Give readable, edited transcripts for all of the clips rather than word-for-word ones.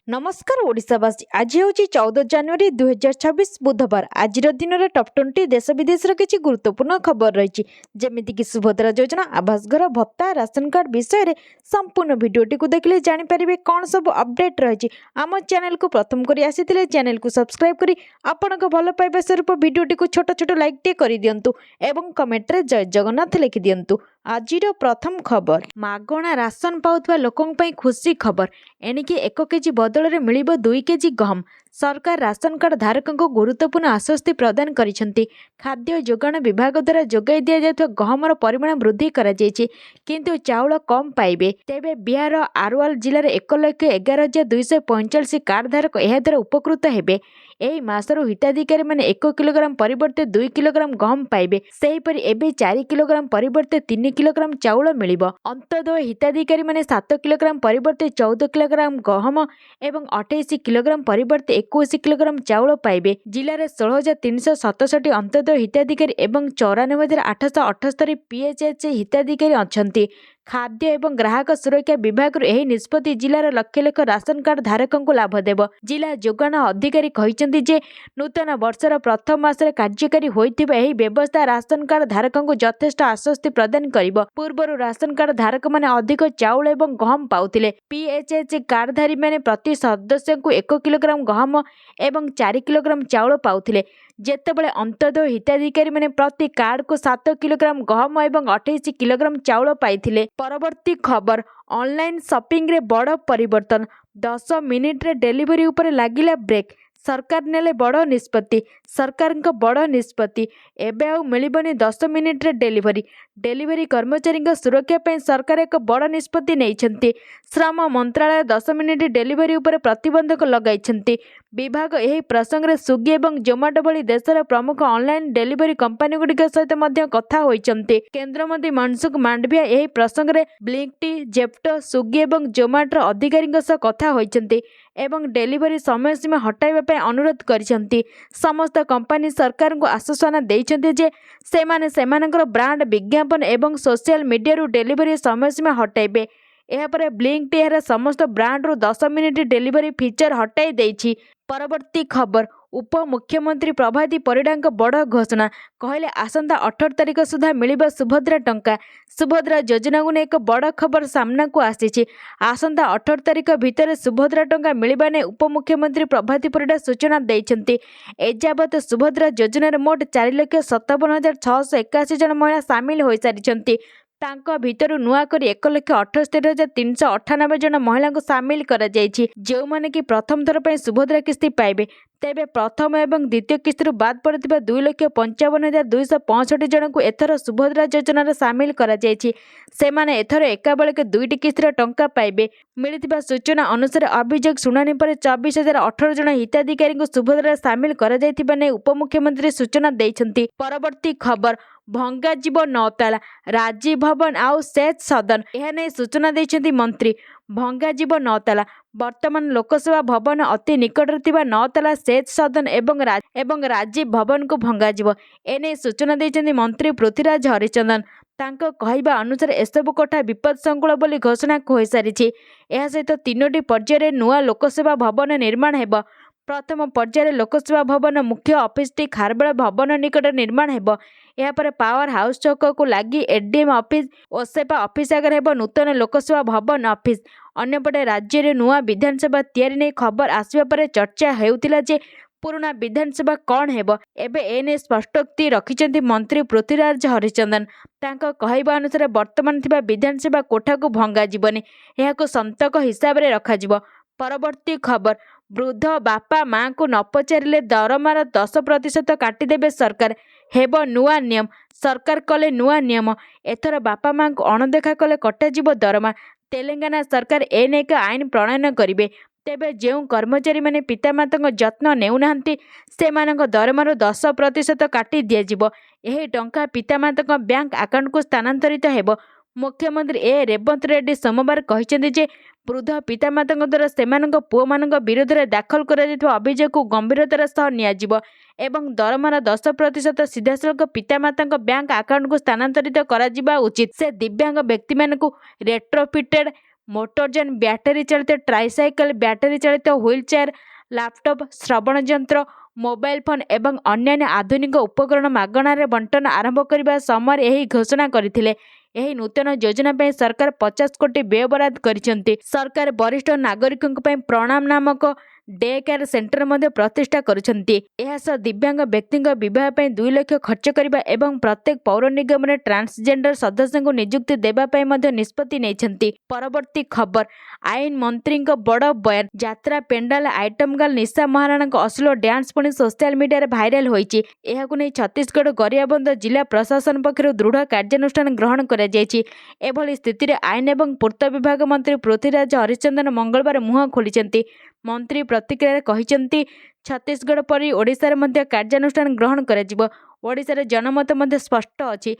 नमस्कार ओडिशावासी आज हूँ 14 जनवरी 2026 बुधवार आज दिन में टॉप 20 देश विदेश किसी गुरुत्वपूर्ण खबर रही जमीक सुभद्रा योजना आवास घर भत्ता राशन कार्ड विषय में संपूर्ण भिडटी को देखले जानीपर कौन सब अपडेट रही आम चैनल को प्रथम कर आसी चैनल को सब्सक्राइब कर आपण भल पाइबा स्वरूप भिडटी को छोट छोट लाइक टे कर दिंतु एवं कमेंट रे जय जगन्नाथ लिखि दिंतु। आज प्रथम खबर मागणा राशन पाउथबा लोकंक पई खुशी खबर एणिकी 1 केजी बदल में मिलिबो 2 केजी गहम सरकार राशन कार्ड धारकों को गुरुत्वपूर्ण आश्वस्ति प्रदान करिसेंती। खाद्य जोगाण विभाग द्वारा जोगाई दिया जायथवा गहमर परिमाण वृद्धि करा जायछि किंतु चाउल कम पाइबे। तेबे बिहार आरवाल जिले में 1,11,245 कार्ड धारक एहा द्वारा उपकृत हेबे। एही मासर हिताधिकारी माने 1 किलोग्राम परिवर्ते 2 किलोग्राम गहम पाइबे। सेहीपरि एबे 4 किलोग्राम परिवर्ते 3 किलोग्राम चाउल मिलिबो। अंतदोय हिताधिकारी माने 7 किलोग्राम परिवर्ते 14 किलोग्राम गहम एवं 28 किलोग्राम परिवर्ते 21 किलोग्राम चाउल पाइबे। जिले 16,367 अंत्योदय हिताधिकारी एवं 94,878 पीएचएच हिताधिकारी अछंती। खाद्य एवं ग्राहक सुरक्षा विभाग एही निष्पत्ति जिलार लक्ष लक्ष राशन कार्ड धारकों को लाभ देव। जिला जोगाण अधिकारी कहिसेंती जे नूतन वर्षर प्रथम मासरे कार्यकारी होइथिबा एही व्यवस्था राशन कार्ड धारकों को यथेष्ट आश्वस्ति प्रदान करिब। पूर्वर राशन कार्ड धारक माने अधिक चाउल एवं गहम पाउथिले। पीएचएच कार्डधारी माने प्रति सदस्य को 1 किलोग्राम गहम एवं 4 किलोग्राम चाउल पाउथिले जेतेबेले अंत्योदय हिताधिकारी माने प्रति कार्ड को 7 किलोग्राम गहम एवं 28 किलोग्राम चाउल पाइथिले। परवर्ती खबर ऑनलाइन शॉपिंग रे बड़ परिवर्तन 10 मिनिट रे डिलीवरी ऊपर लागिला ब्रेक सरकार नेले बड़ निष्पत्ति सरकार बड़ निष्पत्ति एबे आउ मिलिबनी 10 मिनिट रे डिलीवरी कर्मचारी सुरक्षा पे सरकार एक बड़ निष्पत्ति नैछंती। श्रम मंत्रालय 10 मिनिट डिलीवरी ऊपर प्रतिबंधक लगाइछंती। विभाग एही प्रसंग रे स्विगी एवं जोमाटो भली देशर प्रमुख ऑनलाइन डिलीवरी कंपनी गुडिक सहित मध्य कथा होइछंती। केंद्र मंत्री मनसुख मांडविया एही प्रसंग रे ब्लिंकिट जेप्टो स्विगी एवं जोमाटो अधिकारी सह कथा होइछंती एवं डिलीवरी समय सीमा हटाइबा पे अनुरोध करिसेंती। समस्त कंपनी सरकार को आश्वासन देइछंती जे सेमानकर ब्रांड विज्ञापन एवं सोशल मीडिया रु डिलीवरी समय सीमा हटाइबे। एहापर ब्लिंकिट एहार समस्त ब्रांड रु 10 मिनिट डिलीवरी फीचर हटाई देइछि। परवर्ती खबर उप मुख्यमंत्री प्रभाती परिडा बड़ घोषणा कहले आसंता 18 तारिख सुधा मिलिबा सुभद्रा टंका। सुभद्रा योजना को एक बड़ खबर सामना को आसी। आसंता 18 तारिख भितर सुभद्रा टंका मिलिबा ने उप मुख्यमंत्री प्रभाती परिडा सूचना देइछंती। एजाबत सुभद्रा योजना मोट 4,57,681 जन महिला सामिल हो सारिछंती। तांको भितर नुआ करी 1,78,398 जन महिला को सामिल करा जायछि जो माने कि प्रथम थर पय सुभद्रा किस्ती पाइबे। तेबे प्रथम एवं द्वितीय किस्ती बाद पड़िथिबा 2,55,265 जन को एथर सुभद्रा योजना सामिल करा जायछि। सेमाने एथर एकाबेलके 2टी किस्तीर टंका पाइबे। मिलिथिबा सूचना अनुसार अभियोग शुणानी पर 24,018 जन हिताधिकारी को सुभद्रा सामिल करा जायथिबा ने उपमुख्यमंत्री सूचना दैछंती। परवर्ती खबर भंगा जीव 9 ताला राजीव भवन आउ सेच सदन यह नहीं सूचना देइछंती मंत्री। भंगा जीव 9 ताला वर्तमान लोकसभा भवन अति निकट 9 ताला सेच सदन एवं राजीव भवन को भंगा जीव एने सूचना देइछंती मंत्री पृथ्वीराज हरिचंदन। तांको कहवा अनुसार एसबु कोठा विपद संकुल बोली घोषणा हो सारी। यह सहित 3टी पर्यायर नुआ लोकसभा भवन निर्माण हेब। प्रथम पर्यायर लोकसभा भवन मुख्य ऑफिस टी खारबेल भवन निकट निर्माण हेब। यापर पावर हाउस चौक को लगी एडीएम ऑफिस ओसेपा ऑफिस आगे हेब नूतन लोकसभा भवन ऑफिस। अन्यपटे राज्य में नुआ विधानसभा तैयारी नहीं खबर आसवा पर चर्चा हेउतिला जे पुराना विधानसभा कौन हेब। एबे एने स्पष्टोक्ति रखिछंती मंत्री पृथ्वीराज हरिचंदन। तांको कहवा अनुसार वर्तमान थिबा विधानसभा कोठा को भंगा जीवनी एहाको संतक हिसाब रे रखा जीवो। परवर्ती खबर वृद्ध बापा माँ को न पचारे दरमार 10% काटिदेबे सरकार हेब नुआ नियम। सरकार कले नुआ नियम एथर बापा माँ को अणदेखा कले कटाजिब दरमा। तेलंगाना सरकार एने एक आईन प्रणयन करिवे। तेबे जो कर्मचारी माने पितामाता जत्न नेउनाहांती सेमानक दरमार 10% काटी दियाजिब। एही टंका पितामाता बैंक अकाउंट को स्थानांतरित हेब। मुख्यमंत्री ए रेवंत रेड्डी सोमवार कहिसेंती जे वृद्ध पितामाता द्वारा सेमानक पुओ मानक विरोध में दाखल कर अभियोग को गंभीरतार सह नियाजिब एवं दरमार 10% सीधासलख पितामाता बैंक अकाउंट को स्थानांतरित करा जिबा उचित। से दिव्यांग व्यक्ति मानक रेट्रोफिटेड ମୋଟରଯାନ, ବ୍ୟାଟେରୀ ଚାଳିତ ଟ୍ରାଇସାଇକେଲ, ବ୍ୟାଟେରୀ ଚାଳିତ ହୁଇଲ୍ ଚେୟାର, ଲାପଟପ୍, ଶ୍ରବଣ ଯନ୍ତ୍ର, ମୋବାଇଲ ଫୋନ ଏବଂ ଅନ୍ୟାନ୍ୟ ଆଧୁନିକ ଉପକରଣ ମାଗଣାରେ ବଣ୍ଟନ ଆରମ୍ଭ କରିବା ସମୟରେ ଏହି ଘୋଷଣା କରିଥିଲେ। ଏହି ନୂତନ ଯୋଜନା ପାଇଁ ସରକାର 50 କୋଟି ବ୍ୟୟ ବରାଦ କରିଛନ୍ତି। ସରକାର ବରିଷ୍ଠ ନାଗରିକଙ୍କ ପାଇଁ ପ୍ରଣାମ ନାମକ ଡେ କେୟାର ସେଣ୍ଟର ମଧ୍ୟ ପ୍ରତିଷ୍ଠା କରୁଛନ୍ତି। ଏହା ସହ ଦିବ୍ୟାଙ୍ଗ ବ୍ୟକ୍ତିଙ୍କ ବିବାହ ପାଇଁ 2 ଲକ୍ଷ ଖର୍ଚ୍ଚ କରିବା ଏବଂ ପ୍ରତ୍ୟେକ ପୌର ନିଗମରେ ଟ୍ରାନ୍ସଜେଣ୍ଡର ସଦସ୍ୟଙ୍କୁ ନିଯୁକ୍ତି ଦେବା ପାଇଁ ମଧ୍ୟ ନିଷ୍ପତ୍ତି ନେଇଛନ୍ତି। ପରବର୍ତ୍ତୀ ଖବର, ଆଇନ ମନ୍ତ୍ରୀଙ୍କ ବଡ଼ ବୟାନ। ଯାତ୍ରା ପେଣ୍ଡାଲ ଆଇଟମ ଗାର୍ଲ ନିଶା ମହାରାଣାଙ୍କ ଅଶ୍ଳୀଳ ଡ୍ୟାନ୍ସ ପୁଣି ସୋସିଆଲ ମିଡିଆରେ ଭାଇରାଲ ହୋଇଛି। ଏହାକୁ ନେଇ ଛତିଶଗଡ଼ ଗରିଆବନ୍ଧ ଜିଲ୍ଲା ପ୍ରଶାସନ ପକ୍ଷରୁ ଦୃଢ଼ କାର୍ଯ୍ୟାନୁଷ୍ଠାନ ଗ୍ରହଣ କରାଯାଇଛି। ଏଭଳି ସ୍ଥିତିରେ ଆଇନ ଏବଂ ପୂର୍ତ୍ତ ବିଭାଗ ମନ୍ତ୍ରୀ ପୃଥ୍ୱୀରାଜ ହରିଚନ୍ଦନ ମଙ୍ଗଳବାର ମୁହଁ ଖୋଲିଛନ୍ତି। ମନ୍ତ୍ରୀ ପ୍ରତିକ୍ରିୟାରେ କହିଛନ୍ତି, ଛତିଶଗଡ଼ ପରି ଓଡ଼ିଶାରେ ମଧ୍ୟ କାର୍ଯ୍ୟାନୁଷ୍ଠାନ ଗ୍ରହଣ କରାଯିବ। ଓଡ଼ିଶାରେ ଜନମତ ମଧ୍ୟ ସ୍ପଷ୍ଟ ଅଛି,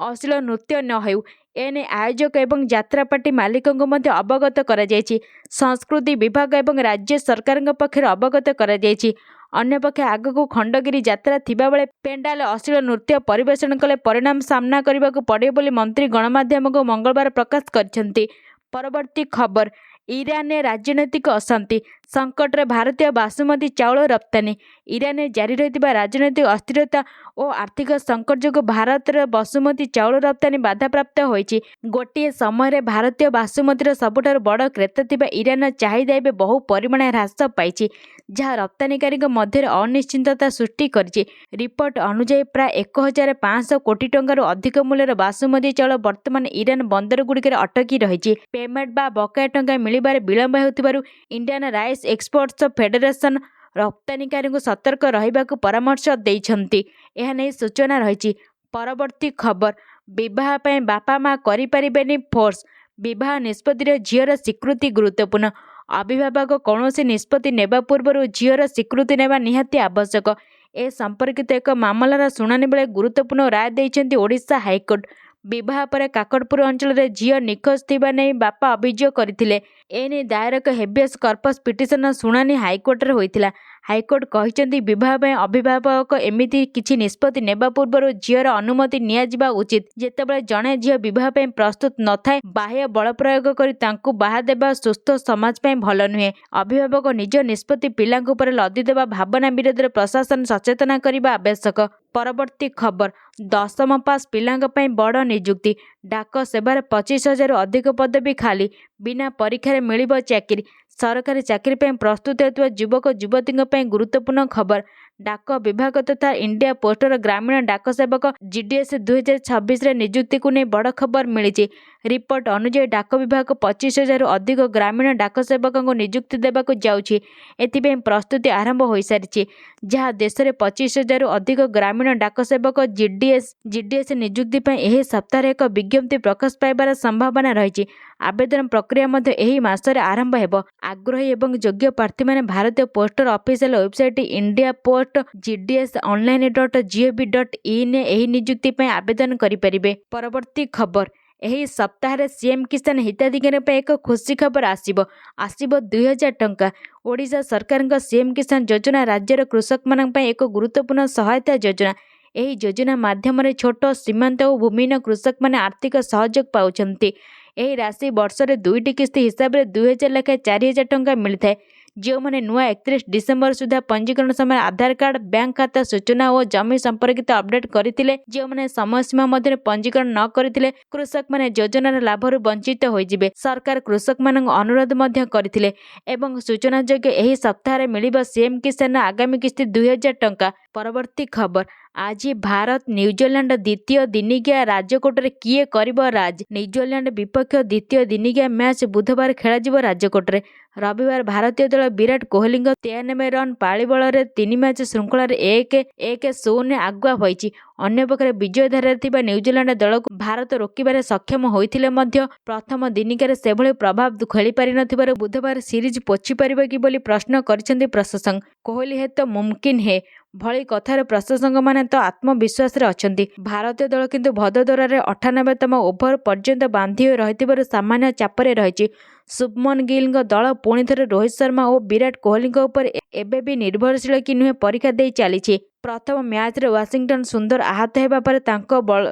ଅଶ୍ଳୀଳ ନୃତ୍ୟ ନ ହେଉ। ଏନେଇ ଆୟୋଜକ ଏବଂ ଯାତ୍ରା ପାର୍ଟି ମାଲିକଙ୍କୁ ମଧ୍ୟ ଅବଗତ କରାଯାଇଛି। ସଂସ୍କୃତି ବିଭାଗ ଏବଂ ରାଜ୍ୟ ସରକାରଙ୍କ ପକ୍ଷରୁ ଅବଗତ କରାଯାଇଛି। ଅନ୍ୟପକ୍ଷେ ଆଗକୁ ଖଣ୍ଡଗିରି ଯାତ୍ରା ଥିବାବେଳେ ପେଣ୍ଡାଲ ଅଶ୍ଳୀଳ ନୃତ୍ୟ ପରିବେଷଣ କଲେ ପରିଣାମ ସାମ୍ନା କରିବାକୁ ପଡ଼ିବ ବୋଲି ମନ୍ତ୍ରୀ ଗଣମାଧ୍ୟମକୁ ମଙ୍ଗଳବାର ପ୍ରକାଶ କରିଛନ୍ତି। ପରବର୍ତ୍ତୀ ଖବର, ଇରାନରେ ରାଜନୈତିକ ଅଶାନ୍ତି ସଙ୍କଟରେ ଭାରତୀୟ ବାସୁମତୀ ଚାଉଳ ରପ୍ତାନି। ଇରାନରେ ଜାରି ରହିଥିବା ରାଜନୈତିକ ଅସ୍ଥିରତା ଓ ଆର୍ଥିକ ସଙ୍କଟ ଯୋଗୁଁ ଭାରତର ବାସୁମତୀ ଚାଉଳ ରପ୍ତାନି ବାଧାପ୍ରାପ୍ତ ହୋଇଛି। ଗୋଟିଏ ସମୟରେ ଭାରତୀୟ ବାସୁମତୀର ସବୁଠାରୁ ବଡ଼ କ୍ରେତା ଥିବା ଇରାନର ଚାହିଦା ଏବେ ବହୁ ପରିମାଣରେ ହ୍ରାସ ପାଇଛି, ଯାହା ରପ୍ତାନିକାରୀଙ୍କ ମଧ୍ୟରେ ଅନିଶ୍ଚିତତା ସୃଷ୍ଟି କରିଛି। ରିପୋର୍ଟ ଅନୁଯାୟୀ ପ୍ରାୟ 1,500 କୋଟି ଟଙ୍କାରୁ ଅଧିକ ମୂଲ୍ୟର ବାସୁମତୀ ଚାଉଳ ବର୍ତ୍ତମାନ ଇରାନ ବନ୍ଦରଗୁଡ଼ିକରେ ଅଟକି ରହିଛି। ପେମେଣ୍ଟ ବା ବକେୟା ଟଙ୍କା ମିଳିବାରେ ବିଳମ୍ବ ହେଉଥିବାରୁ ଇଣ୍ଡିଆନ ରାଇସ୍ ଏକ୍ସପୋର୍ଟସ ଫେଡେରେସନ ରପ୍ତାନିକାରୀଙ୍କୁ ସତର୍କ ରହିବାକୁ ପରାମର୍ଶ ଦେଇଛନ୍ତି। ଏହା ନେଇ ସୂଚନା ରହିଛି। ପରବର୍ତ୍ତୀ ଖବର, ବିବାହ ପାଇଁ ବାପା ମା କରିପାରିବେନି ଫୋର୍ସ। ବିବାହ ନିଷ୍ପତ୍ତିରେ ଝିଅର ସ୍ୱୀକୃତି ଗୁରୁତ୍ୱପୂର୍ଣ୍ଣ। ଅଭିଭାବକ କୌଣସି ନିଷ୍ପତ୍ତି ନେବା ପୂର୍ବରୁ ଝିଅର ସ୍ୱୀକୃତି ନେବା ନିହାତି ଆବଶ୍ୟକ। ଏ ସମ୍ପର୍କିତ ଏକ ମାମଲାର ଶୁଣାଣି ବେଳେ ଗୁରୁତ୍ୱପୂର୍ଣ୍ଣ ରାୟ ଦେଇଛନ୍ତି ଓଡ଼ିଶା ହାଇକୋର୍ଟ। ବିବାହ ପରେ କାକଟପୁର ଅଞ୍ଚଳରେ ଝିଅ ନିଖୋଜ ଥିବା ନେଇ ବାପା ଅଭିଯୋଗ କରିଥିଲେ। ଏନେଇ ଦାୟର ଏକ ହେବିୟସ୍ କର୍ପସ୍ ପିଟିସନର ଶୁଣାଣି ହାଇକୋର୍ଟରେ ହୋଇଥିଲା। ହାଇକୋର୍ଟ କହିଛନ୍ତି, ବିବାହ ପାଇଁ ଅଭିଭାବକ ଏମିତି କିଛି ନିଷ୍ପତ୍ତି ନେବା ପୂର୍ବରୁ ଝିଅର ଅନୁମତି ନିଆଯିବା ଉଚିତ। ଯେତେବେଳେ ଜଣେ ଝିଅ ବିବାହ ପାଇଁ ପ୍ରସ୍ତୁତ ନଥାଏ, ବାହ୍ୟ ବଳ ପ୍ରୟୋଗ କରି ତାଙ୍କୁ ବାହା ଦେବା ସୁସ୍ଥ ସମାଜ ପାଇଁ ଭଲ ନୁହେଁ। ଅଭିଭାବକ ନିଜ ନିଷ୍ପତ୍ତି ପିଲାଙ୍କ ଉପରେ ଲଦିଦେବା ଭାବନା ବିରୋଧରେ ପ୍ରଶାସନ ସଚେତନ କରିବା ଆବଶ୍ୟକ। ପରବର୍ତ୍ତୀ ଖବର, 10ମ ପାସ୍ ପିଲାଙ୍କ ପାଇଁ ବଡ଼ ନିଯୁକ୍ତି। ଡାକ ସେବାରେ 25,000ରୁ ଅଧିକ ପଦବୀ ଖାଲି। ବିନା ପରୀକ୍ଷାରେ ମିଳିବ ଚାକିରି। ସରକାରୀ ଚାକିରି ପାଇଁ ପ୍ରସ୍ତୁତ ହେଉଥିବା ଯୁବକ ଯୁବତୀଙ୍କ ପାଇଁ ଗୁରୁତ୍ୱପୂର୍ଣ୍ଣ ଖବର। ଡାକ ବିଭାଗ ତଥା ଇଣ୍ଡିଆ ପୋଷ୍ଟର ଗ୍ରାମୀଣ ଡାକ ସେବକ GDS 2026ରେ ନିଯୁକ୍ତିକୁ ନେଇ ବଡ଼ ଖବର ମିଳିଛି। ରିପୋର୍ଟ ଅନୁଯାୟୀ ଡାକ ବିଭାଗ 25,000ରୁ ଅଧିକ ଗ୍ରାମୀଣ ଡାକ ସେବକଙ୍କୁ ନିଯୁକ୍ତି ଦେବାକୁ ଯାଉଛି। ଏଥିପାଇଁ ପ୍ରସ୍ତୁତି ଆରମ୍ଭ ହୋଇସାରିଛି, ଯାହା ଦେଶରେ 25,000ରୁ ଅଧିକ ଗ୍ରାମୀଣ ଡାକ ସେବକ GDS ନିଯୁକ୍ତି ପାଇଁ ଏହି ସପ୍ତାହରେ ଏକ ବିଜ୍ଞପ୍ତି ପ୍ରକାଶ ପାଇବାର ସମ୍ଭାବନା ରହିଛି। ଆବେଦନ ପ୍ରକ୍ରିୟା ମଧ୍ୟ ଏହି ମାସରେ ଆରମ୍ଭ ହେବ। ଆଗ୍ରହୀ ଏବଂ ଯୋଗ୍ୟ ପ୍ରାର୍ଥୀମାନେ ଭାରତୀୟ poster official website India post gds.online.gov.in ଏହି ନିଯୁକ୍ତି ପାଇଁ ଆବେଦନ କରିପାରିବେ। ପରବର୍ତ୍ତୀ ଖବର, ଏହି ସପ୍ତାହରେ ସିଏମ୍ କିଷାନ ହିତାଧିକାରୀଙ୍କ ପାଇଁ ଏକ ଖୁସି ଖବର ଆସିବ 2,000 ଟଙ୍କା। ଓଡ଼ିଶା ସରକାରଙ୍କ ସିଏମ୍ କିଷାନ ଯୋଜନା ରାଜ୍ୟର କୃଷକମାନଙ୍କ ପାଇଁ ଏକ ଗୁରୁତ୍ୱପୂର୍ଣ୍ଣ ସହାୟତା ଯୋଜନା। ଏହି ଯୋଜନା ମାଧ୍ୟମରେ ଛୋଟ, ସୀମାନ୍ତ ଓ ଭୂମିହୀନ କୃଷକମାନେ ଆର୍ଥିକ ସହଯୋଗ ପାଉଛନ୍ତି। ଏହି ରାଶି ବର୍ଷରେ 2ଟି କିସ୍ତି ହିସାବରେ 2,000 ଲେଖାଏଁ 4,000 ଟଙ୍କା ମିଳିଥାଏ। ଯେଉଁମାନେ ନୂଆ 31 ଡିସେମ୍ବର ସୁଦ୍ଧା ପଞ୍ଜୀକରଣ ସମୟରେ ଆଧାର କାର୍ଡ଼, ବ୍ୟାଙ୍କ ଖାତା ସୂଚନା ଓ ଜମି ସମ୍ପର୍କିତ ଅପଡେଟ୍ କରିଥିଲେ, ଯେଉଁମାନେ ସମୟସୀମା ମଧ୍ୟରେ ପଞ୍ଜୀକରଣ ନ କରିଥିଲେ, କୃଷକମାନେ ଯୋଜନାର ଲାଭରୁ ବଞ୍ଚିତ ହୋଇଯିବେ। ସରକାର କୃଷକମାନଙ୍କୁ ଅନୁରୋଧ ମଧ୍ୟ କରିଥିଲେ ଏବଂ ସୂଚନାଯୋଗ୍ୟ ଏହି ସପ୍ତାହରେ ମିଳିବ ସିଏମ୍ କିଷାନର ଆଗାମୀ କିସ୍ତି 2,000 ଟଙ୍କା। ପରବର୍ତ୍ତୀ ଖବର, ଆଜି ଭାରତ ନ୍ୟୁଜିଲାଣ୍ଡ ଦ୍ୱିତୀୟ ଦିନିକିଆ ରାଜକୋଟରେ କିଏ କରିବ ରାଜ? ନ୍ୟୁଜିଲାଣ୍ଡ ବିପକ୍ଷ ଦ୍ୱିତୀୟ ଦିନିକିଆ ମ୍ୟାଚ୍ ବୁଧବାର ଖେଳାଯିବ ରାଜକୋଟରେ। ରବିବାର ଭାରତୀୟ ଦଳ ବିରାଟ କୋହଲିଙ୍କ 93 ରନ୍ ପାଳିବଳରେ 3 ମ୍ୟାଚ୍ ଶୃଙ୍ଖଳାରେ 1-0 ଆଗୁଆ ହୋଇଛି। ଅନ୍ୟପକ୍ଷରେ ବିଜୟ ଧାରାରେ ଥିବା ନ୍ୟୁଜିଲାଣ୍ଡ ଦଳକୁ ଭାରତ ରୋକିବାରେ ସକ୍ଷମ ହୋଇଥିଲେ ମଧ୍ୟ ପ୍ରଥମ ଦିନିକାରେ ସେଭଳି ପ୍ରଭାବ ଖେଳିପାରିନଥିବାରୁ ବୁଧବାର ସିରିଜ୍ ପୋଛିପାରିବ କି ବୋଲି ପ୍ରଶ୍ନ କରିଛନ୍ତି ପ୍ରଶଂସକ। କୋହଲି ହେ ତ ମୁମକିନ ହେ ଭଳି କଥାରେ ପ୍ରଶଂସକମାନେ ତ ଆତ୍ମବିଶ୍ୱାସରେ ଅଛନ୍ତି। ଭାରତୀୟ ଦଳ କିନ୍ତୁ ଭଦୋଦରାରେ 98ତମ ଓଭର ପର୍ଯ୍ୟନ୍ତ ବାନ୍ଧି ହୋଇ ରହିଥିବାରୁ ସାମାନ୍ୟ ଚାପରେ ରହିଛି। ଶୁଭମନ ଗିଲଙ୍କ ଦଳ ପୁଣିଥରେ ରୋହିତ ଶର୍ମା ଓ ବିରାଟ କୋହଲିଙ୍କ ଉପରେ ଏବେ ବି ନିର୍ଭରଶୀଳ କି ନୁହେଁ ପରୀକ୍ଷା ଦେଇ ଚାଲିଛି। ପ୍ରଥମ ମ୍ୟାଚରେ ୱାଶିଂଟନ ସୁନ୍ଦର ଆହତ ହେବା ପରେ ତାଙ୍କ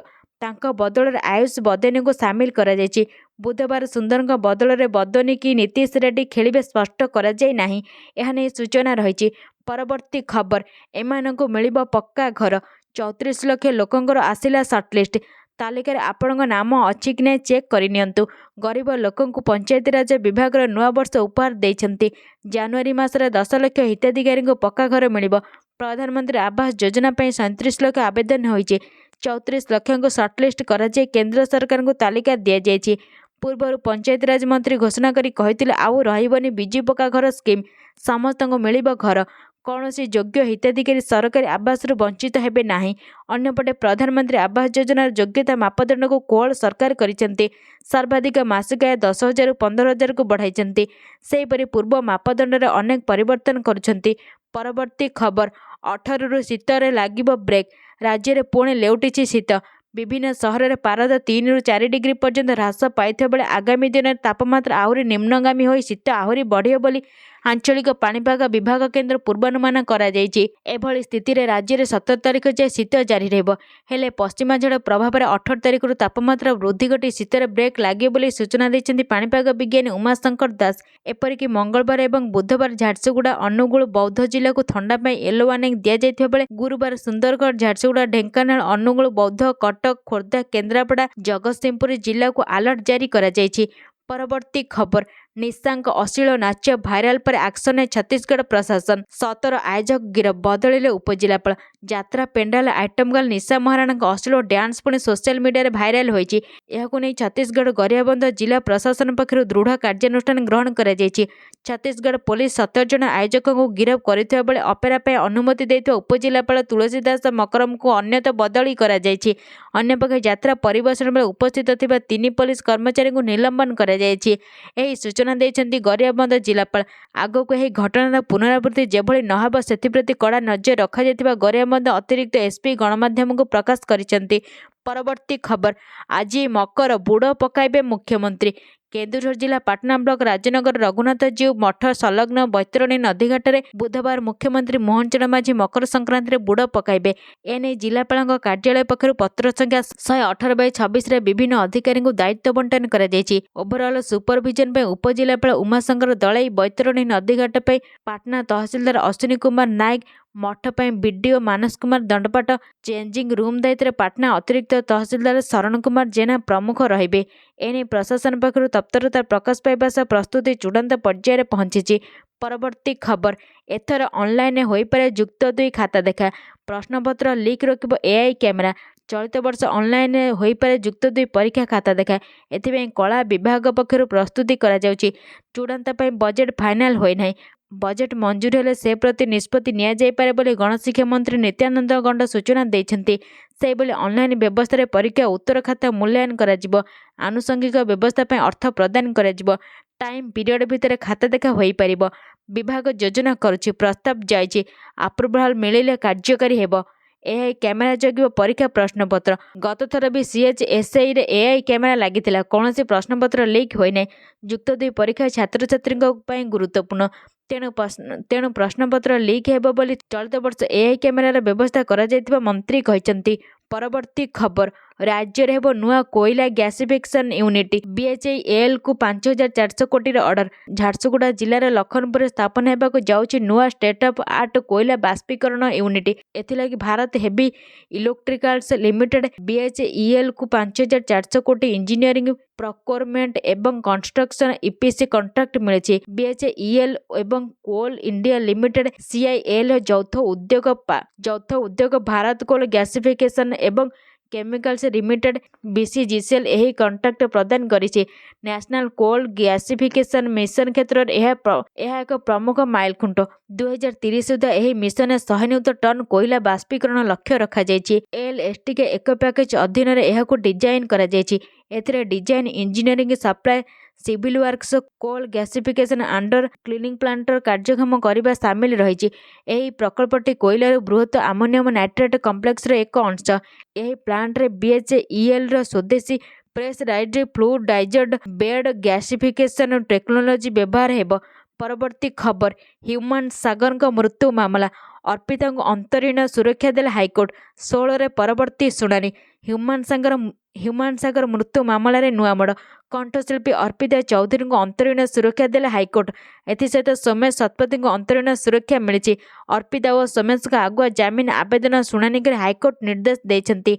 ତାଙ୍କ ବଦଳରେ ଆୟୁଷ ବଦନୀଙ୍କୁ ସାମିଲ କରାଯାଇଛି। ବୁଧବାର ସୁନ୍ଦରଙ୍କ ବଦଳରେ ବଦନୀ କି ନୀତିଶ ରେଡ୍ଡି ଖେଳିବେ ସ୍ପଷ୍ଟ କରାଯାଇ ନାହିଁ। ଏହା ନେଇ ସୂଚନା ରହିଛି। ପରବର୍ତ୍ତୀ ଖବର, ଏମାନଙ୍କୁ ମିଳିବ ପକ୍କା ଘର। 34 ଲକ୍ଷ ଲୋକଙ୍କର ଆସିଲା ସର୍ଟଲିଷ୍ଟ। ତାଲିକାରେ ଆପଣଙ୍କ ନାମ ଅଛି କି ନାହିଁ ଚେକ୍ କରିନିଅନ୍ତୁ। ଗରିବ ଲୋକଙ୍କୁ ପଞ୍ଚାୟତିରାଜ ବିଭାଗର ନୂଆବର୍ଷ ଉପହାର ଦେଇଛନ୍ତି। ଜାନୁଆରୀ ମାସରେ 10 ଲକ୍ଷ ହିତାଧିକାରୀଙ୍କୁ ପକ୍କା ଘର ମିଳିବ। ପ୍ରଧାନମନ୍ତ୍ରୀ ଆବାସ ଯୋଜନା ପାଇଁ 37 ଲକ୍ଷ ଆବେଦନ ହୋଇଛି। 34 ଲକ୍ଷଙ୍କୁ ସର୍ଟଲିଷ୍ଟ କରାଯାଇ କେନ୍ଦ୍ର ସରକାରଙ୍କୁ ତାଲିକା ଦିଆଯାଇଛି। ପୂର୍ବରୁ ପଞ୍ଚାୟତିରାଜ ମନ୍ତ୍ରୀ ଘୋଷଣା କରି କହିଥିଲେ, ଆଉ ରହିବନି ବିଜୁ ପକ୍କା ଘର ସ୍କିମ୍, ସମସ୍ତଙ୍କୁ ମିଳିବ ଘର। କୌଣସି ଯୋଗ୍ୟ ହିତାଧିକାରୀ ସରକାରୀ ଆବାସରୁ ବଞ୍ଚିତ ହେବେ ନାହିଁ। ଅନ୍ୟପଟେ ପ୍ରଧାନମନ୍ତ୍ରୀ ଆବାସ ଯୋଜନାର ଯୋଗ୍ୟତା ମାପଦଣ୍ଡକୁ କୋହଳ ସରକାର କରିଛନ୍ତି। ସର୍ବାଧିକ ମାସିକ ଆୟ 10,000ରୁ 15,000କୁ ବଢ଼ାଇଛନ୍ତି। ସେହିପରି ପୂର୍ବ ମାପଦଣ୍ଡରେ ଅନେକ ପରିବର୍ତ୍ତନ କରୁଛନ୍ତି। ପରବର୍ତ୍ତୀ ଖବର, 18ରୁ ଶୀତରେ ଲାଗିବ ବ୍ରେକ୍। ରାଜ୍ୟରେ ପୁଣି ଲେଉଟିଛି ଶୀତ। ବିଭିନ୍ନ ସହରରେ ପାରଦ 3ରୁ 4 ଡିଗ୍ରୀ ପର୍ଯ୍ୟନ୍ତ ହ୍ରାସ ପାଇଥିବା ବେଳେ ଆଗାମୀ ଦିନରେ ତାପମାତ୍ରା ଆହୁରି ନିମ୍ନଗାମୀ ହୋଇ ଶୀତ ଆହୁରି ବଢ଼ିବ ବୋଲି ଆଞ୍ଚଳିକ ପାଣିପାଗ ବିଭାଗ କେନ୍ଦ୍ର ପୂର୍ବାନୁମାନ କରାଯାଇଛି। ଏଭଳି ସ୍ଥିତିରେ ରାଜ୍ୟରେ 17 ତାରିଖ ଯାଏଁ ଶୀତ ଜାରି ରହିବ। ହେଲେ ପଶ୍ଚିମା ଝଡ଼ ପ୍ରଭାବରେ 18 ତାରିଖରୁ ତାପମାତ୍ରା ବୃଦ୍ଧି ଘଟି ଶୀତରେ ବ୍ରେକ୍ ଲାଗିବ ବୋଲି ସୂଚନା ଦେଇଛନ୍ତି ପାଣିପାଗ ବିଜ୍ଞାନୀ ଉମାଶଙ୍କର ଦାସ। ଏପରିକି ମଙ୍ଗଳବାର ଏବଂ ବୁଧବାର ଝାରସୁଗୁଡ଼ା, ଅନୁଗୁଳ, ବୌଦ୍ଧ ଜିଲ୍ଲାକୁ ଥଣ୍ଡା ପାଇଁ ୟେଲୋ ୱାର୍ଣ୍ଣିଂ ଦିଆଯାଇଥିବା ବେଳେ ଗୁରୁବାର ସୁନ୍ଦରଗଡ଼, ଝାରସୁଗୁଡ଼ା, ଢେଙ୍କାନାଳ, ଅନୁଗୁଳ, ବୌଦ୍ଧ, କଟକ, ଖୋର୍ଦ୍ଧା, କେନ୍ଦ୍ରାପଡ଼ା, ଜଗତସିଂହପୁର ଜିଲ୍ଲାକୁ ଆଲର୍ଟ ଜାରି କରାଯାଇଛି। ପରବର୍ତ୍ତୀ ଖବର, ନିଶାଙ୍କ ଅଶ୍ଳୀଳ ନାଚ ଭାଇରାଲ ପରେ ଆକ୍ସନରେ ଛତିଶଗଡ଼ ପ୍ରଶାସନ। 17 ଆୟୋଜକ ଗିରଫ, ବଦଳିଲେ ଉପଜିଲ୍ଲାପାଳ। ଯାତ୍ରା ପେଣ୍ଡାଲ ଆଇଟମ ଗାର୍ଲ ନିଶା ମହାରାଣାଙ୍କ ଅଶ୍ଳୀଳ ଡ୍ୟାନ୍ସ ପୁଣି ସୋସିଆଲ ମିଡିଆରେ ଭାଇରାଲ ହୋଇଛି। ଏହାକୁ ନେଇ ଛତିଶଗଡ଼ गरिଆବନ୍ଧ ଜିଲ୍ଲା ପ୍ରଶାସନ ପକ୍ଷରୁ ଦୃଢ଼ କାର୍ଯ୍ୟାନୁଷ୍ଠାନ ଗ୍ରହଣ କରାଯାଇଛି। ଛତିଶଗଡ଼ ପୋଲିସ 17 ଜଣ ଆୟୋଜକଙ୍କୁ ଗିରଫ କରିଥିବା ବେଳେ ଅପେରା ପାଇଁ ଅନୁମତି ଦେଇଥିବା ଉପଜିଲ୍ଲାପାଳ ତୁଳସୀ ଦାସ ମକରମଙ୍କୁ ଅନ୍ୟତ୍ର ବଦଳି କରାଯାଇଛି। ଅନ୍ୟପକ୍ଷେ ଯାତ୍ରା ପରିବେଷଣ ବେଳେ ଉପସ୍ଥିତ ଥିବା 3 ପୋଲିସ କର୍ମଚାରୀଙ୍କୁ ନିଲମ୍ବନ କରାଯାଇଛି। ଏହି ସୂଚନା ଦେଇଛନ୍ତି गरिଆବନ୍ଧ ଜିଲ୍ଲାପାଳ। ଆଗକୁ ଏହି ଘଟଣାର ପୁନରାବୃତ୍ତି ଯେଭଳି ନ ହେବ ସେଥିପ୍ରତି କଡ଼ା ନଜର ରଖାଯାଇଥିବା गरिଆବନ୍ଧ ଅତିରିକ୍ତ ଏସ୍ପି ଗଣମାଧ୍ୟମକୁ ପ୍ରକାଶ କରିଛନ୍ତି। ପରବର୍ତ୍ତୀ ଖବର, ଆଜି ମକର ବୁଡ଼ ପକାଇବେ ମୁଖ୍ୟମନ୍ତ୍ରୀ। କେନ୍ଦୁଝର ଜିଲ୍ଲା ପାଟନା ବ୍ଲକ ରାଜନଗର ରଘୁନାଥଜୀଉ ମଠ ସଂଲଗ୍ନ ବୈତରଣୀ ନଦୀଘାଟରେ ବୁଧବାର ମୁଖ୍ୟମନ୍ତ୍ରୀ ମୋହନ ଚରଣ ମାଝୀ ମକର ସଂକ୍ରାନ୍ତିରେ ବୁଡ଼ ପକାଇବେ। ଏନେଇ ଜିଲ୍ଲାପାଳଙ୍କ କାର୍ଯ୍ୟାଳୟ ପକ୍ଷରୁ ପତ୍ର ସଂଖ୍ୟା 118/26ରେ ବିଭିନ୍ନ ଅଧିକାରୀଙ୍କୁ ଦାୟିତ୍ୱ ବଣ୍ଟନ କରାଯାଇଛି। ଓଭରଅଲ୍ ସୁପରଭିଜନ ପାଇଁ ଉପଜିଲ୍ଲାପାଳ ଉମାଶଙ୍କର ଦଳାଇ, ବୈତରଣୀ ନଦୀଘାଟ ପାଇଁ ପାଟନା ତହସିଲଦାର ଅଶ୍ୱିନୀ କୁମାର ନାୟକ, ମଠ ପାଇଁ BDO Manas Kumar Dandapat, changing room ଦାୟିତ୍ୱରେ ପାଟନା ଅତିରିକ୍ତ ତହସିଲଦାର ଶରଣ କୁମାର ଜେନା ପ୍ରମୁଖ ରହିବେ। ଏନେଇ ପ୍ରଶାସନ ପକ୍ଷରୁ ତତ୍ପରତା ପ୍ରକାଶ ପାଇବା ସହ ପ୍ରସ୍ତୁତି ଚୂଡ଼ାନ୍ତ ପର୍ଯ୍ୟାୟରେ ପହଞ୍ଚିଛି। ପରବର୍ତ୍ତୀ ଖବର, ଏଥର ଅନଲାଇନରେ ହୋଇପାରେ ଯୁକ୍ତ 2 ଖାତା ଦେଖା। ପ୍ରଶ୍ନପତ୍ର ଲିକ୍ ରୋକିବ ଏଆଇ କ୍ୟାମେରା। ଚଳିତ ବର୍ଷ ଅନଲାଇନରେ ହୋଇପାରେ ଯୁକ୍ତ 2 ପରୀକ୍ଷା ଖାତା ଦେଖା। ଏଥିପାଇଁ କଳା ବିଭାଗ ପକ୍ଷରୁ ପ୍ରସ୍ତୁତି କରାଯାଉଛି। ଚୂଡ଼ାନ୍ତ ପାଇଁ ବଜେଟ୍ ଫାଇନାଲ ହୋଇନାହିଁ। ବଜେଟ୍ ମଞ୍ଜୁର ହେଲେ ସେ ପ୍ରତି ନିଷ୍ପତ୍ତି ନିଆଯାଇପାରେ ବୋଲି ଗଣଶିକ୍ଷା ମନ୍ତ୍ରୀ ନିତ୍ୟାନନ୍ଦ ଗଣ୍ଡ ସୂଚନା ଦେଇଛନ୍ତି। ସେହିଭଳି ଅନଲାଇନ ବ୍ୟବସ୍ଥାରେ ପରୀକ୍ଷା ଉତ୍ତର ଖାତା ମୂଲ୍ୟାୟନ କରାଯିବ। ଆନୁଷଙ୍ଗିକ ବ୍ୟବସ୍ଥା ପାଇଁ ଅର୍ଥ ପ୍ରଦାନ କରାଯିବ। ଟାଇମ୍ ପିରିୟଡ଼ ଭିତରେ ଖାତା ଦେଖା ହୋଇପାରିବ। ବିଭାଗ ଯୋଜନା କରୁଛି, ପ୍ରସ୍ତାବ ଯାଇଛି, ଆପ୍ରୁଭାଲ ମିଳିଲେ କାର୍ଯ୍ୟକାରୀ ହେବ। ଏଆଇ କ୍ୟାମେରା ଜଗିବ ପରୀକ୍ଷା ପ୍ରଶ୍ନପତ୍ର। ଗତଥର ବି ସିଏଚ୍ଏସ୍ଆଇରେ ଏଆଇ କ୍ୟାମେରା ଲାଗିଥିଲା, କୌଣସି ପ୍ରଶ୍ନପତ୍ର ଲିକ୍ ହୋଇନାହିଁ। ଯୁକ୍ତ 2 ପରୀକ୍ଷା ଛାତ୍ରଛାତ୍ରୀଙ୍କ ପାଇଁ ଗୁରୁତ୍ୱପୂର୍ଣ୍ଣ। ତେଣୁ ପ୍ରଶ୍ନପତ୍ର ଲିକ୍ ହେବ ବୋଲି ଚଳିତ ବର୍ଷ ଏଆଇ କ୍ୟାମେରାର ବ୍ୟବସ୍ଥା କରାଯାଇଥିବା ମନ୍ତ୍ରୀ କହିଛନ୍ତି। ପରବର୍ତ୍ତୀ ଖବର, ରାଜ୍ୟରେ ହେବ ନୂଆ କୋଇଲା ଗ୍ୟାସିଫିକେସନ ୟୁନିଟ୍। ବିଏଚ୍ଇଏଲ୍କୁ 5,400 କୋଟିର ଅର୍ଡର। ଝାରସୁଗୁଡ଼ା ଜିଲ୍ଲାର ଲଖନପୁରରେ ସ୍ଥାପନ ହେବାକୁ ଯାଉଛି ନୂଆ ଷ୍ଟେଟ୍ ଅଫ୍ ଆର୍ଟ କୋଇଲା ବାଷ୍ପୀକରଣ ୟୁନିଟ୍। ଏଥିଲାଗି ଭାରତ ହେଭି ଇଲେକ୍ଟ୍ରିକାଲ୍ସ ଲିମିଟେଡ୍ ବିଏଚ୍ଇଏଲ୍କୁ 5,400 କୋଟି ଇଞ୍ଜିନିୟରିଂ, ପ୍ରକ୍ୟୁରମେଣ୍ଟ ଏବଂ କନଷ୍ଟ୍ରକ୍ସନ ଇପିସି କଣ୍ଟ୍ରାକ୍ଟ ମିଳିଛି। ବିଏଚ୍ଇଏଲ୍ ଏବଂ କୋଲ ଇଣ୍ଡିଆ ଲିମିଟେଡ୍ ସିଆଇଏଲ୍ ଯୌଥ ଉଦ୍ୟୋଗ ଭାରତ କୋଲ ଗ୍ୟାସିଫିକେସନ ଏବଂ କେମିକାଲ୍ସ ଲିମିଟେଡ୍ ବିସିଜିସିଏଲ୍ ଏହି କଣ୍ଟ୍ରାକ୍ଟ ପ୍ରଦାନ କରିଛି। ନ୍ୟାସନାଲ କୋଲ ଗ୍ୟାସିଫିକେସନ ମିଶନ କ୍ଷେତ୍ରରେ ଏହା ଏକ ପ୍ରମୁଖ ମାଇଲଖୁଣ୍ଟ। 2030 ସୁଦ୍ଧା ଏହି ମିଶନରେ 100 ନିୟୁତ ଟନ୍ କୋଇଲା ବାଷ୍ପୀକରଣ ଲକ୍ଷ୍ୟ ରଖାଯାଇଛି। ଏଲ୍ଏସ୍ଟିକେ ଏକ ପ୍ୟାକେଜ ଅଧୀନରେ ଏହାକୁ ଡିଜାଇନ କରାଯାଇଛି। ଏଥିରେ design, engineering, supply, civil works, coal gasification under cleaning ପ୍ଲାଣ୍ଟର କାର୍ଯ୍ୟକ୍ଷମ କରିବା ସାମିଲ ରହିଛି। ଏହି ପ୍ରକଳ୍ପଟି କୋଇଲାରୁ ବୃହତ ଆମୋନିୟମ ନାଇଟ୍ରେଟ୍ କମ୍ପ୍ଲେକ୍ସର ଏକ ଅଂଶ। ଏହି ପ୍ଲାଣ୍ଟରେ ବିଏଚ୍ଇଏଲ୍ର ସ୍ୱଦେଶୀ ପ୍ରେସରାଇଜ୍ଡ ଫ୍ଲୁଇଡାଇଜ୍ଡ ବେଡ୍ ଗ୍ୟାସିଫିକେସନ ଟେକ୍ନୋଲୋଜି ବ୍ୟବହାର ହେବ। ପରବର୍ତ୍ତୀ ଖବର, ହ୍ୟୁମାନ ସାଗରଙ୍କ ମୃତ୍ୟୁ ମାମଲା। ଅର୍ପିତାଙ୍କୁ ଅନ୍ତରୀଣ ସୁରକ୍ଷା ଦେଲା ହାଇକୋର୍ଟ। 16ରେ ପରବର୍ତ୍ତୀ ଶୁଣାଣି। ହ୍ୟୁମାନ ସାଗର ମୃତ୍ୟୁ ମାମଲାରେ ନୂଆ ମୋଡ଼। କଣ୍ଠଶିଳ୍ପୀ ଅର୍ପିତା ଚୌଧୁରୀଙ୍କୁ ଅନ୍ତରୀଣ ସୁରକ୍ଷା ଦେଲେ ହାଇକୋର୍ଟ। ଏଥିସହିତ ସୋମେଶ ଶତପଥୀଙ୍କୁ ଅନ୍ତରୀଣ ସୁରକ୍ଷା ମିଳିଛି। ଅର୍ପିତା ଓ ସୋମେଶଙ୍କ ଆଗୁଆ ଜାମିନ ଆବେଦନ ଶୁଣାଣି କରି ହାଇକୋର୍ଟ ନିର୍ଦ୍ଦେଶ ଦେଇଛନ୍ତି।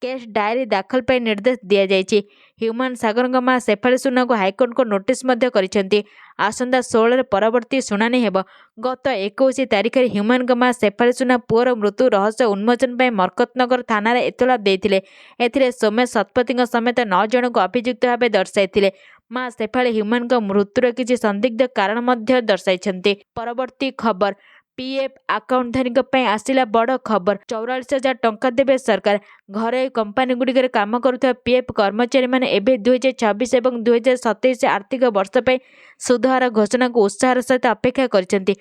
କେସ୍ ଡାଏରୀ ଦାଖଲ ପାଇଁ ନିର୍ଦ୍ଦେଶ ଦିଆଯାଇଛି। ହ୍ୟୁମାନ ସାଗରଙ୍କ ମା ଶେଫାଳି ସୁନାଙ୍କୁ ହାଇକୋର୍ଟଙ୍କ ନୋଟିସ୍ ମଧ୍ୟ କରିଛନ୍ତି। ଆସନ୍ତା 16ରେ ପରବର୍ତ୍ତୀ ଶୁଣାଣି ହେବ। ଗତ 21 ତାରିଖରେ ହ୍ୟୁମାନଙ୍କ ମା ଶେଫାଳି ସୁନା ପୁଅର ମୃତ୍ୟୁ ରହସ୍ୟ ଉନ୍ମୋଚନ ପାଇଁ ମରକତନଗର ଥାନାରେ ଏତଲା ଦେଇଥିଲେ। ଏଥିରେ ସୋମେଶ ଶତପଥୀଙ୍କ ସମେତ 9 ଜଣଙ୍କୁ ଅଭିଯୁକ୍ତ ଭାବେ ଦର୍ଶାଇଥିଲେ। ମା ଶେଫାଳି ହ୍ୟୁମାନଙ୍କ ମୃତ୍ୟୁର କିଛି ସନ୍ଦିଗ୍ଧ କାରଣ ମଧ୍ୟ ଦର୍ଶାଇଛନ୍ତି। ପରବର୍ତ୍ତୀ ଖବର, ପିଏଫ୍ ଆକାଉଣ୍ଟଧାରୀଙ୍କ ପାଇଁ ଆସିଲା ବଡ଼ ଖବର। 44,000 ଟଙ୍କା ଦେବେ ସରକାର। ଘରୋଇ କମ୍ପାନୀଗୁଡ଼ିକରେ କାମ କରୁଥିବା ପିଏଫ୍ କର୍ମଚାରୀମାନେ ଏବେ 2026 ଏବଂ 2027 ଆର୍ଥିକ ବର୍ଷ ପାଇଁ ସୁଧହାର ଘୋଷଣାକୁ ଉତ୍ସାହର ସହିତ ଅପେକ୍ଷା କରିଛନ୍ତି।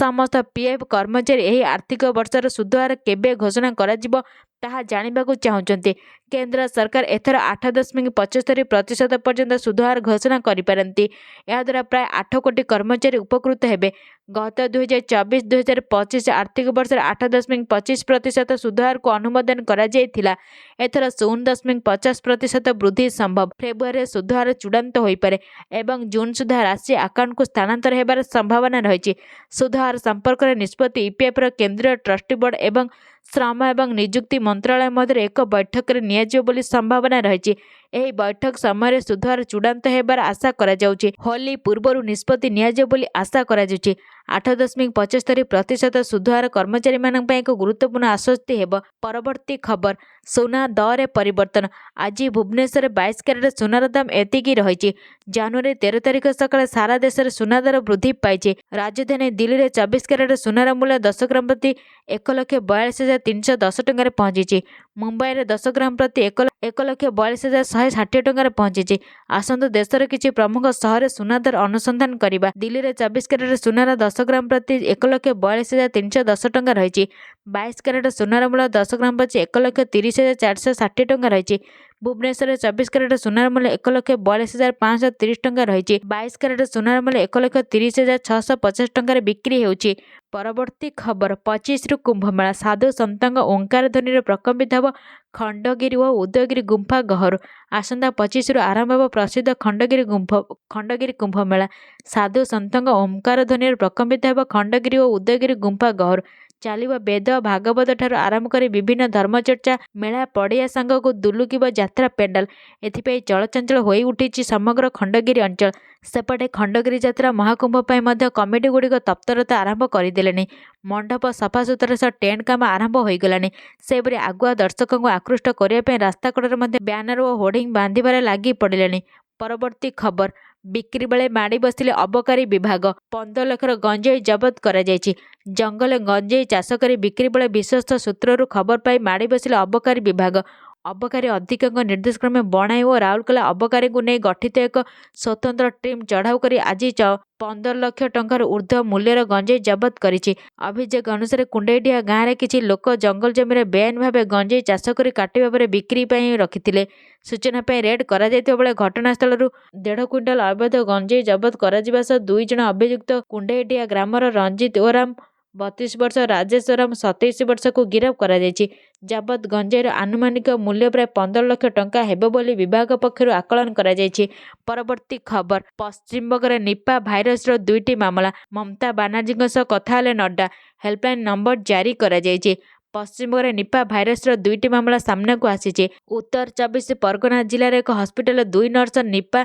ସମସ୍ତ ପିଏଫ୍ କର୍ମଚାରୀ ଏହି ଆର୍ଥିକ ବର୍ଷର ସୁଧହାର କେବେ ଘୋଷଣା କରାଯିବ ତାହା ଜାଣିବାକୁ ଚାହୁଁଛନ୍ତି। କେନ୍ଦ୍ର ସରକାର ଏଥର 8.75% ପର୍ଯ୍ୟନ୍ତ ସୁଧହାର ଘୋଷଣା କରିପାରନ୍ତି। ଏହାଦ୍ୱାରା ପ୍ରାୟ 8 କୋଟି କର୍ମଚାରୀ ଉପକୃତ ହେବେ। ଗତ 2024-2025 ଆର୍ଥିକ ବର୍ଷରେ 8.25% ସୁଧହାରକୁ ଅନୁମୋଦନ କରାଯାଇଥିଲା। ଏଥର 0.50% ବୃଦ୍ଧି ସମ୍ଭବ। ଫେବୃଆରୀରେ ସୁଧହାର ଚୂଡ଼ାନ୍ତ ହୋଇପାରେ ଏବଂ ଜୁନ୍ ସୁଦ୍ଧା ରାଶି ଆକାଉଣ୍ଟକୁ ସ୍ଥାନାନ୍ତର ହେବାର ସମ୍ଭାବନା ରହିଛି। ସୁଧହାର ସମ୍ପର୍କରେ ନିଷ୍ପତ୍ତି ଇପିଏଫ୍ର କେନ୍ଦ୍ରୀୟ ଟ୍ରଷ୍ଟି ବୋର୍ଡ ଏବଂ ଶ୍ରମ ଏବଂ ନିଯୁକ୍ତି ମନ୍ତ୍ରଣାଳୟ ମଧ୍ୟରେ ଏକ ବୈଠକରେ ନିଆଯିବ ବୋଲି ସମ୍ଭାବନା ରହିଛି। ଏହି ବୈଠକ ସମୟରେ ସୁଧହାର ଚୂଡ଼ାନ୍ତ ହେବାର ଆଶା କରାଯାଉଛି। ହୋଲି ପୂର୍ବରୁ ନିଷ୍ପତ୍ତି ନିଆଯିବ ବୋଲି ଆଶା କରାଯାଉଛି। 8.75% ସୁଧହାର କର୍ମଚାରୀମାନଙ୍କ ପାଇଁ ଏକ ଗୁରୁତ୍ୱପୂର୍ଣ୍ଣ ଆଶ୍ୱସ୍ତି ହେବ। ପରବର୍ତ୍ତୀ ଖବର, ସୁନା ଦରରେ ପରିବର୍ତ୍ତନ। ଆଜି ଭୁବନେଶ୍ୱରରେ 22 କ୍ୟାରେଟ ସୁନାର ଦାମ ଏତିକି ରହିଛି। ଜାନୁଆରୀ 13 ତାରିଖ ସକାଳେ ସାରା ଦେଶରେ ସୁନା ଦର ବୃଦ୍ଧି ପାଇଛି। ରାଜଧାନୀ ଦିଲ୍ଲୀରେ 24 କ୍ୟାରେଟ ସୁନାର ମୂଲ୍ୟ 10 ଗ୍ରାମ ପ୍ରତି 1,42,310 ଟଙ୍କାରେ ପହଞ୍ଚିଛି। ମୁମ୍ବାଇରେ 10 ଗ୍ରାମ ପ୍ରତି 1,42,160 ଟଙ୍କାରେ ପହଞ୍ଚିଛି। ଆସନ୍ତୁ ଦେଶର କିଛି ପ୍ରମୁଖ ସହରରେ ସୁନା ଦର ଅନୁସନ୍ଧାନ କରିବା। ଦିଲ୍ଲୀରେ 24 କ୍ୟାରେଟ ସୁନାର 10 ଗ୍ରାମ ପ୍ରତି 1,42,310 ଟଙ୍କା ରହିଛି। 22 କ୍ୟାରେଟ ସୁନାର ମୂଲ୍ୟ 10 ଗ୍ରାମ ପ୍ରତି 1,30,460 ଟଙ୍କା ରହିଛି। ଭୁବନେଶ୍ୱରରେ 24 କ୍ୟାରେଟ ସୁନାର ମୂଲ୍ୟ 1,42,530 ଟଙ୍କା ରହିଛି। 22 କ୍ୟାରେଟ ସୁନାର ମୂଲ୍ୟ 1,30,650 ଟଙ୍କାରେ ବିକ୍ରି ହେଉଛି। ପରବର୍ତ୍ତୀ ଖବର, 25ରୁ କୁମ୍ଭମେଳା। ସାଧୁ ସନ୍ତଙ୍କ ଓଙ୍କାର ଧ୍ୱନିରେ ପ୍ରକମ୍ପିତ ହେବ ଖଣ୍ଡଗିରି ଓ ଉଦୟଗିରି ଗୁମ୍ଫା ଗହରୁ। ଆସନ୍ତା 25ରୁ ଆରମ୍ଭ ହେବ ପ୍ରସିଦ୍ଧ ଖଣ୍ଡଗିରି କୁମ୍ଭମେଳା। ସାଧୁ ସନ୍ତଙ୍କ ଓଙ୍କାର ଧ୍ୱନିରେ ପ୍ରକମ୍ପିତ ହେବ ଖଣ୍ଡଗିରି ଓ ଉଦୟଗିରି ଗୁମ୍ଫା ଗହରୁ। ଚାଲିବ ବେଦ ଭାଗବତ ଠାରୁ ଆରମ୍ଭ କରି ବିଭିନ୍ନ ଧର୍ମଚର୍ଚ୍ଚା, ମେଳା ପଡ଼ିଆ ସାଙ୍ଗକୁ ଦୁଲୁକିବ ଯାତ୍ରା ପେଣ୍ଡାଲ। ଏଥିପାଇଁ ଚଳଚଞ୍ଚଳ ହୋଇ ଉଠିଛି ସମଗ୍ର ଖଣ୍ଡଗିରି ଅଞ୍ଚଳ। ସେପଟେ ଖଣ୍ଡଗିରି ଯାତ୍ରା ମହାକୁମ୍ଭ ପାଇଁ ମଧ୍ୟ କମିଟିଗୁଡ଼ିକ ତତ୍ପରତା ଆରମ୍ଭ କରିଦେଲେଣି। ମଣ୍ଡପ ସଫାସୁତୁରା ସହ ଟେଣ୍ଟ କାମ ଆରମ୍ଭ ହୋଇଗଲାଣି। ସେହିପରି ଆଗୁଆ ଦର୍ଶକଙ୍କୁ ଆକୃଷ୍ଟ କରିବା ପାଇଁ ରାସ୍ତାକଡ଼ରେ ମଧ୍ୟ ବ୍ୟାନର ଓ ହୋର୍ଡିଂ ବାନ୍ଧିବାରେ ଲାଗି ପଡ଼ିଲେଣି। ପରବର୍ତ୍ତୀ ଖବର, ବିକ୍ରି ବେଳେ ମାଡ଼ି ବସିଲେ ଅବକାରୀ ବିଭାଗ। 15 ଲକ୍ଷର ଗଞ୍ଜେଇ ଜବତ କରାଯାଇଛି। ଜଙ୍ଗଲରେ ଗଞ୍ଜେଇ ଚାଷ କରି ବିକ୍ରି ବେଳେ ବିଶ୍ୱସ୍ତ ସୂତ୍ରରୁ ଖବର ପାଇ ମାଡ଼ି ବସିଲେ ଅବକାରୀ ବିଭାଗ। ଅବକାରୀ ଅଧୀକ୍ଷକଙ୍କ ନିର୍ଦ୍ଦେଶକ୍ରମେ ବଣାଇ ଓ ରାଉରକେଲା ଅବକାରୀଙ୍କୁ ନେଇ ଗଠିତ ଏକ ସ୍ୱତନ୍ତ୍ର ଟିମ୍ ଚଢ଼ାଉ କରି ଆଜି 15 ଲକ୍ଷ ଟଙ୍କାରୁ ଉର୍ଦ୍ଧ୍ୱ ମୂଲ୍ୟର ଗଞ୍ଜେଇ ଜବତ କରିଛି। ଅଭିଯୋଗ ଅନୁସାରେ କୁଣ୍ଡେଇଡିହା ଗାଁରେ କିଛି ଲୋକ ଜଙ୍ଗଲ ଜମିରେ ବେଆଇନ ଭାବେ ଗଞ୍ଜେଇ ଚାଷ କରି କାଟିବା ପରେ ବିକ୍ରି ପାଇଁ ରଖିଥିଲେ। ସୂଚନା ପାଇଁ ରେଡ୍ କରାଯାଇଥିବା ବେଳେ ଘଟଣାସ୍ଥଳରୁ 1.5 କ୍ୱିଣ୍ଟାଲ ଅବୈଧ ଗଞ୍ଜେଇ ଜବତ କରାଯିବା ସହ 2 ଜଣ ଅଭିଯୁକ୍ତ କୁଣ୍ଡେଇଡିହା ଗ୍ରାମର ରଞ୍ଜିତ ଓରାମ 32 ବର୍ଷ, ରାଜେଶ ଓରାମ 27 ବର୍ଷକୁ ଗିରଫ କରାଯାଇଛି। ଜବତ ଗଞ୍ଜେଇର ଆନୁମାନିକ ମୂଲ୍ୟ ପ୍ରାୟ 15 ଲକ୍ଷ ଟଙ୍କା ହେବ ବୋଲି ବିଭାଗ ପକ୍ଷରୁ ଆକଳନ କରାଯାଇଛି। ପରବର୍ତ୍ତୀ ଖବର, ପଶ୍ଚିମବଙ୍ଗରେ ନିପା ଭାଇରସର 2ଟି ମାମଲା। ମମତା ବାନାର୍ଜୀଙ୍କ ସହ କଥା ହେଲେ ନଡ୍ଡା। ହେଲ୍ପଲାଇନ ନମ୍ବର ଜାରି କରାଯାଇଛି। ପଶ୍ଚିମବଙ୍ଗରେ ନିପା ଭାଇରସର 2ଟି ମାମଲା ସାମ୍ନାକୁ ଆସିଛି। ଉତ୍ତର 24 ପରଗନା ଜିଲ୍ଲାର ଏକ ହସ୍ପିଟାଲର 2 ନର୍ସ ନିପା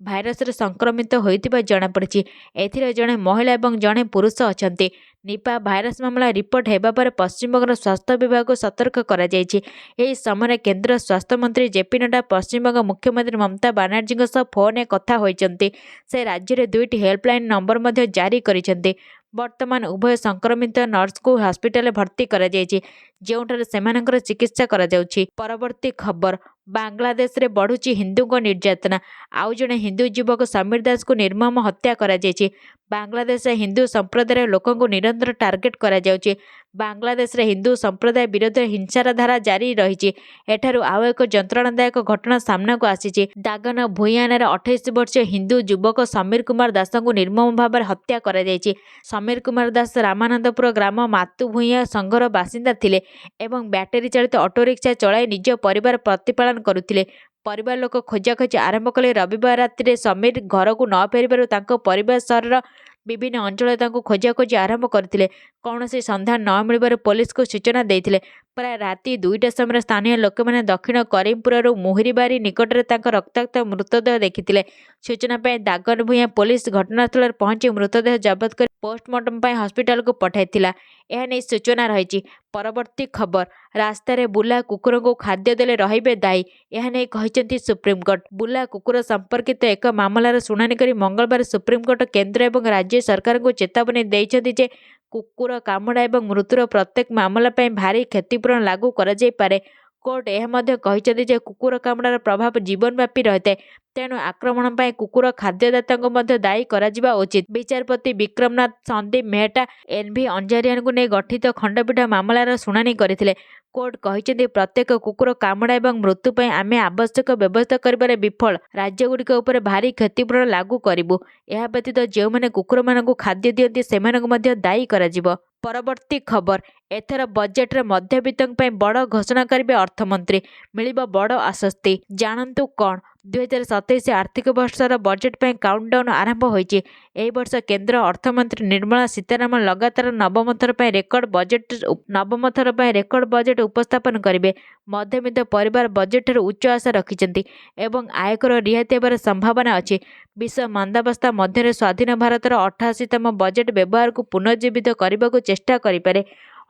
ଭାଇରସରେ ସଂକ୍ରମିତ ହୋଇଥିବା ଜଣାପଡ଼ିଛି। ଏଥିରେ ଜଣେ ମହିଳା ଏବଂ ଜଣେ ପୁରୁଷ ଅଛନ୍ତି। ନିପା ଭାଇରସ ମାମଲା ରିପୋର୍ଟ ହେବା ପରେ ପଶ୍ଚିମବଙ୍ଗର ସ୍ୱାସ୍ଥ୍ୟ ବିଭାଗକୁ ସତର୍କ କରାଯାଇଛି। ଏହି ସମୟରେ କେନ୍ଦ୍ର ସ୍ୱାସ୍ଥ୍ୟମନ୍ତ୍ରୀ ଜେପି ନଡ୍ଡା ପଶ୍ଚିମବଙ୍ଗ ମୁଖ୍ୟମନ୍ତ୍ରୀ ମମତା ବାନାର୍ଜୀଙ୍କ ସହ ଫୋନରେ କଥା ହୋଇଛନ୍ତି। ସେ ରାଜ୍ୟରେ 2ଟି ହେଲ୍ପଲାଇନ ନମ୍ବର ମଧ୍ୟ ଜାରି କରିଛନ୍ତି। ବର୍ତ୍ତମାନ ଉଭୟ ସଂକ୍ରମିତ ନର୍ସଙ୍କୁ ହସ୍ପିଟାଲରେ ଭର୍ତ୍ତି କରାଯାଇଛି, ଯେଉଁଠାରେ ସେମାନଙ୍କର ଚିକିତ୍ସା କରାଯାଉଛି। ପରବର୍ତ୍ତୀ ଖବର, ବାଂଲାଦେଶରେ ବଢ଼ୁଛି ହିନ୍ଦୁଙ୍କ ନିର୍ଯାତନା। ଆଉ ଜଣେ ହିନ୍ଦୁ ଯୁବକ ସମୀର ଦାସଙ୍କୁ ନିର୍ମମ ହତ୍ୟା କରାଯାଇଛି। ବାଂଲାଦେଶରେ ହିନ୍ଦୁ ସମ୍ପ୍ରଦାୟର ଲୋକଙ୍କୁ ନିରନ୍ତର ଟାର୍ଗେଟ କରାଯାଉଛି। ବାଂଲାଦେଶରେ ହିନ୍ଦୁ ସମ୍ପ୍ରଦାୟ ବିରୋଧରେ ହିଂସାର ଧାରା ଜାରି ରହିଛି। ଏଠାରୁ ଆଉ ଏକ ଯନ୍ତ୍ରଣାଦାୟକ ଘଟଣା ସାମ୍ନାକୁ ଆସିଛି। ଦାଗନ ଭୂୟାଁରେ 28 ବର୍ଷୀୟ ହିନ୍ଦୁ ଯୁବକ ସମୀର କୁମାର ଦାସଙ୍କୁ ନିର୍ମମ ଭାବରେ ହତ୍ୟା କରାଯାଇଛି। ସମୀର କୁମାର ଦାସ ରାମାନନ୍ଦପୁର ଗ୍ରାମ ମାତୁ ଭୂୟାଁ ସଂଘର ବାସିନ୍ଦା ଥିଲେ ଏବଂ ବ୍ୟାଟେରୀ ଚାଳିତ ଅଟୋରିକ୍ସା ଚଳାଇ ନିଜ ପରିବାର ପ୍ରତିପାଳନ କରୁଥିଲେ। ପରିବାର ଲୋକ ଖୋଜାଖୋଜି ଆରମ୍ଭ କଲେ। ରବିବାର ରାତିରେ ସମୀର ଘରକୁ ନ ଫେରିବାରୁ ତାଙ୍କ ପରିବାର ସହରର ବିଭିନ୍ନ ଅଞ୍ଚଳରେ ତାଙ୍କୁ ଖୋଜାଖୋଜି ଆରମ୍ଭ କରିଥିଲେ। କୌଣସି ସନ୍ଧାନ ନ ମିଳିବାରୁ ପୋଲିସକୁ ସୂଚନା ଦେଇଥିଲେ। ପ୍ରାୟ ରାତି 2ଟା ସମୟରେ ସ୍ଥାନୀୟ ଲୋକମାନେ ଦକ୍ଷିଣ କରିମପୁରରୁ ମୁହୁରିବାରି ନିକଟରେ ତାଙ୍କ ରକ୍ତାକ୍ତ ମୃତଦେହ ଦେଖିଥିଲେ। ସୂଚନା ପାଇ ଦାଗନ ଭୂୟାଁ ପୋଲିସ ଘଟଣାସ୍ଥଳରେ ପହଞ୍ଚି ମୃତଦେହ ଜବତ କରି ପୋଷ୍ଟମର୍ଟମ ପାଇଁ ହସ୍ପିଟାଲକୁ ପଠାଇଥିଲା। ଏହା ନେଇ ସୂଚନା ରହିଛି। ପରବର୍ତ୍ତୀ ଖବର, ରାସ୍ତାରେ ବୁଲା କୁକୁରଙ୍କୁ ଖାଦ୍ୟ ଦେଲେ ରହିବେ ଦାୟୀ, ଏହା ନେଇ କହିଛନ୍ତି ସୁପ୍ରିମକୋର୍ଟ। ବୁଲା କୁକୁର ସମ୍ପର୍କିତ ଏକ ମାମଲାର ଶୁଣାଣି କରି ମଙ୍ଗଳବାର ସୁପ୍ରିମକୋର୍ଟ କେନ୍ଦ୍ର ଏବଂ ରାଜ୍ୟ ସରକାରଙ୍କୁ ଚେତାବନୀ ଦେଇଛନ୍ତି ଯେ କୁକୁର କାମୁଡ଼ା ଏବଂ ମୃତ୍ୟୁର ପ୍ରତ୍ୟେକ ମାମଲା ପାଇଁ ଭାରୀ କ୍ଷତିପୂରଣ ଲାଗୁ କରାଯାଇପାରେ। କୋର୍ଟ ଏହା ମଧ୍ୟ କହିଛନ୍ତି ଯେ କୁକୁର କାମୁଡ଼ାର ପ୍ରଭାବ ଜୀବନବ୍ୟାପୀ ରହିଥାଏ। ତେଣୁ ଆକ୍ରମଣ ପାଇଁ କୁକୁର ଖାଦ୍ୟଦାତାଙ୍କୁ ମଧ୍ୟ ଦାୟୀ କରାଯିବା ଉଚିତ। ବିଚାରପତି ବିକ୍ରମନାଥ, ସନ୍ଦୀପ ମେହେଟ୍ଟା, ଏନ୍ଭି ଅଞ୍ଜାରିଆଙ୍କୁ ନେଇ ଗଠିତ ଖଣ୍ଡପୀଠ ମାମଲାର ଶୁଣାଣି କରିଥିଲେ। କୋର୍ଟ କହିଛନ୍ତି ପ୍ରତ୍ୟେକ କୁକୁର କାମୁଡ଼ା ଏବଂ ମୃତ୍ୟୁ ପାଇଁ ଆମେ ଆବଶ୍ୟକ ବ୍ୟବସ୍ଥା କରିବାରେ ବିଫଳ ରାଜ୍ୟଗୁଡ଼ିକ ଉପରେ ଭାରୀ କ୍ଷତିପୂରଣ ଲାଗୁ କରିବୁ। ଏହା ବ୍ୟତୀତ ଯେଉଁମାନେ କୁକୁରମାନଙ୍କୁ ଖାଦ୍ୟ ଦିଅନ୍ତି ସେମାନଙ୍କୁ ମଧ୍ୟ ଦାୟୀ କରାଯିବ। ପରବର୍ତ୍ତୀ ଖବର, ଏଥର ବଜେଟରେ ମଧ୍ୟବିତ୍ତଙ୍କ ପାଇଁ ବଡ଼ ଘୋଷଣା କରିବେ ଅର୍ଥମନ୍ତ୍ରୀ, ମିଳିବ ବଡ଼ ଆଶ୍ୱସ୍ତି। ଜାଣନ୍ତୁ କ'ଣ? 2027 ଆର୍ଥିକ ବର୍ଷର ବଜେଟ୍ ପାଇଁ କାଉଣ୍ଟଡାଉନ୍ ଆରମ୍ଭ ହୋଇଛି। ଏହି ବର୍ଷ କେନ୍ଦ୍ର ଅର୍ଥମନ୍ତ୍ରୀ ନିର୍ମଳା ସୀତାରମଣ ଲଗାତାର ନବମ ଥର ପାଇଁ ରେକର୍ଡ ବଜେଟ୍ ଉପସ୍ଥାପନ କରିବେ। ମଧ୍ୟବିତ୍ତ ପରିବାର ବଜେଟଠାରୁ ଉଚ୍ଚ ଆଶା ରଖିଛନ୍ତି ଏବଂ ଆୟକର ରିହାତି ହେବାର ସମ୍ଭାବନା ଅଛି। ବିଶ୍ୱ ମାନ୍ଦାବସ୍ଥା ମଧ୍ୟରେ ସ୍ୱାଧୀନ ଭାରତର 88ତମ ବଜେଟ୍ ବ୍ୟବହାରକୁ ପୁନର୍ଜୀବିତ କରିବାକୁ ଚେଷ୍ଟା କରିପାରେ।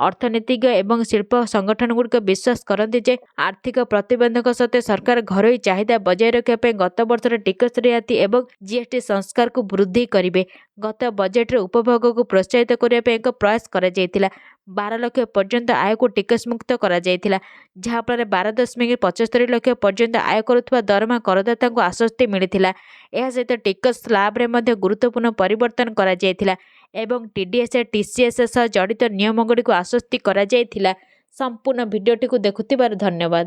ଅର୍ଥନୀତିଜ୍ଞ ଏବଂ ଶିଳ୍ପ ସଂଗଠନଗୁଡ଼ିକ ବିଶ୍ୱାସ କରନ୍ତି ଯେ ଆର୍ଥିକ ପ୍ରତିବନ୍ଧକ ସତ୍ତ୍ୱେ ସରକାର ଘରୋଇ ଚାହିଦା ବଜାୟ ରଖିବା ପାଇଁ ଗତ ବର୍ଷର ଟିକସ ରିହାତି ଏବଂ ଜିଏସ୍ଟି ସଂସ୍କାରକୁ ବୃଦ୍ଧି କରିବେ। ଗତ ବଜେଟରେ ଉପଭୋଗକୁ ପ୍ରୋତ୍ସାହିତ କରିବା ପାଇଁ ଏକ ପ୍ରୟାସ କରାଯାଇଥିଲା। 12 ଲକ୍ଷ ପର୍ଯ୍ୟନ୍ତ ଆୟକୁ ଟିକସମୁକ୍ତ କରାଯାଇଥିଲା, ଯାହାଫଳରେ 12.75 ଲକ୍ଷ ପର୍ଯ୍ୟନ୍ତ ଆୟ କରୁଥିବା ଦରମା କରଦାତାଙ୍କୁ ଆଶ୍ୱସ୍ତି ମିଳିଥିଲା। ଏହା ସହିତ ଟିକସ ସ୍ଲାବରେ ମଧ୍ୟ ଗୁରୁତ୍ୱପୂର୍ଣ୍ଣ ପରିବର୍ତ୍ତନ କରାଯାଇଥିଲା ଏବଂ TDS TCS ସହ ଜଡ଼ିତ ନିୟମଗୁଡ଼ିକୁ ଆଶ୍ୱସ୍ତି କରାଯାଇଥିଲା। ସମ୍ପୂର୍ଣ୍ଣ ଭିଡ଼ିଓଟିକୁ ଦେଖୁଥିବାରୁ ଧନ୍ୟବାଦ।